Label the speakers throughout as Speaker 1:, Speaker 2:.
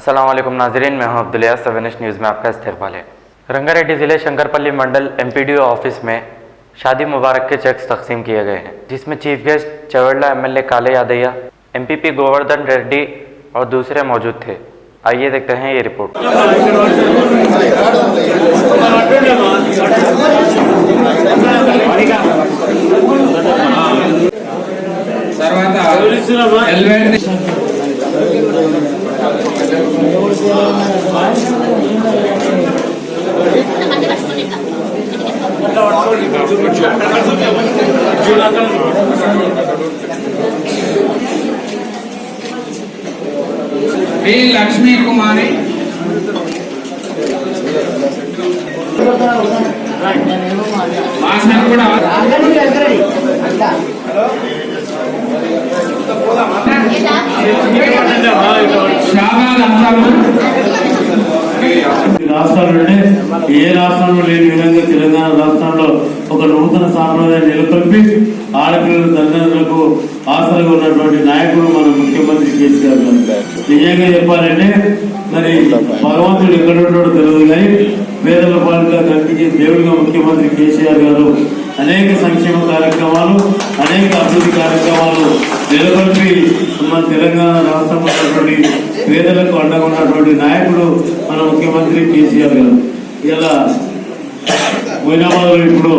Speaker 1: अस्सलाम वालेकुम नाजरीन, मैं हूं अब्दुल यास। 7 न्यूज़ में आपका इस्तकबाल है। रंगारेड्डी ज़िले शंकरपल्ली मंडल MPDO ऑफिस में शादी मुबारक के चेक्स तकसीम किए गए हैं, जिसमें चीफ गेस्ट चवड़ला MLA काले यादయ్య, MPP गोवर्धन रेड्डी और दूसरे मौजूद थे। आइए देखते हैं ये रिपोर्ट।
Speaker 2: लक्ष्मी कुमारी
Speaker 3: రాష్ట్రాల్లోనే ఏ రాష్ట్రంలో లేని విధంగా తెలంగాణ రాష్ట్రంలో ఒక నూతన సాంప్రదాయం నెలకొల్పి ఆడపిల్లల తల్లిదండ్రులకు ఆసరగా ఉన్నటువంటి నాయకుడు మన ముఖ్యమంత్రి కేసీఆర్ గారు. నిజంగా చెప్పాలంటే మరి భగవంతుడు ఎక్కడుంటాడో తెలియదు కానీ పేదల పాలిగా కనిపించే దేవుడిగా ముఖ్యమంత్రి కేసీఆర్ గారు అనేక సంక్షేమ కార్యక్రమాలు, అనేక అభివృద్ధి కార్యక్రమాలు నెలకొల్పి మన తెలంగాణ రాష్ట్రంలో ఉన్నటువంటి పేదలకు అండగా ఉన్నటువంటి నాయకుడు మన ముఖ్యమంత్రి కేసీఆర్ గారు. ఇలా మొయినాబాద్లో ఇప్పుడు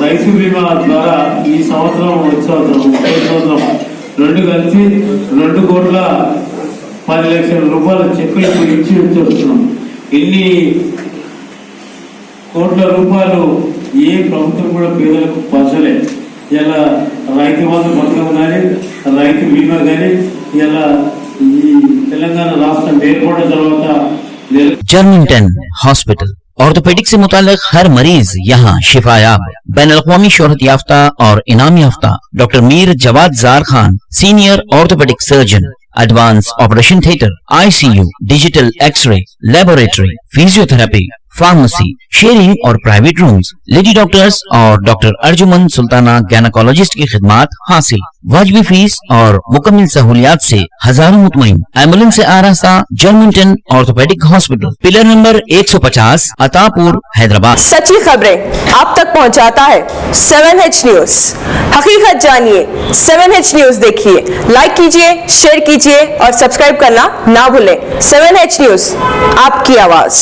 Speaker 3: రైతు బీమా ద్వారా ఈ సంవత్సరం వచ్చే సంవత్సరం రెండు కలిసి 2,10,00,000 రూపాయల చెక్కులు ఇప్పుడు ఇచ్చి వస్తున్నాం. ఇన్ని కోట్ల రూపాయలు ఏ ప్రభుత్వం కూడా పేదలకు పంచలే. ఇలా రైతు బంధు పథకం కానీ, రైతు బీమా కానీ ఇలా ఈ తెలంగాణ రాష్ట్రం ఏర్పడిన తర్వాత
Speaker 4: जर्मिंटन हॉस्पिटल ऑर्थोपेडिक से मुताल्लिक हर मरीज यहाँ शिफायाब। बैनुल-अक़वामी शोहरत याफ्ता और इनाम याफ्ता doctor Mir Jawad Zar Khan, senior orthopaedic surgeon, advance operation theatre, ICU, digital x-ray, laboratory, physiotherapy, pharmacy, sharing और प्राइवेट रूम्स, लेडी डॉक्टर्स और डॉक्टर अर्जुमन सुल्ताना गैनकोलॉजिस्ट की खिदमत हासिल। वाजिबी फीस और मुकम्मल सहूलियात से हजारों मुतमईन। एम्बुलेंस से आरास्ता Germanten orthopaedic hospital, pillar number 150, Attapur, Hyderabad.
Speaker 5: सच्ची खबरें आप तक पहुंचाता है 7H न्यूज। हकीकत जानिए, 7H न्यूज देखिए, लाइक कीजिए, शेयर कीजिए और सब्सक्राइब करना ना भूलें। 7H न्यूज, आपकी आवाज।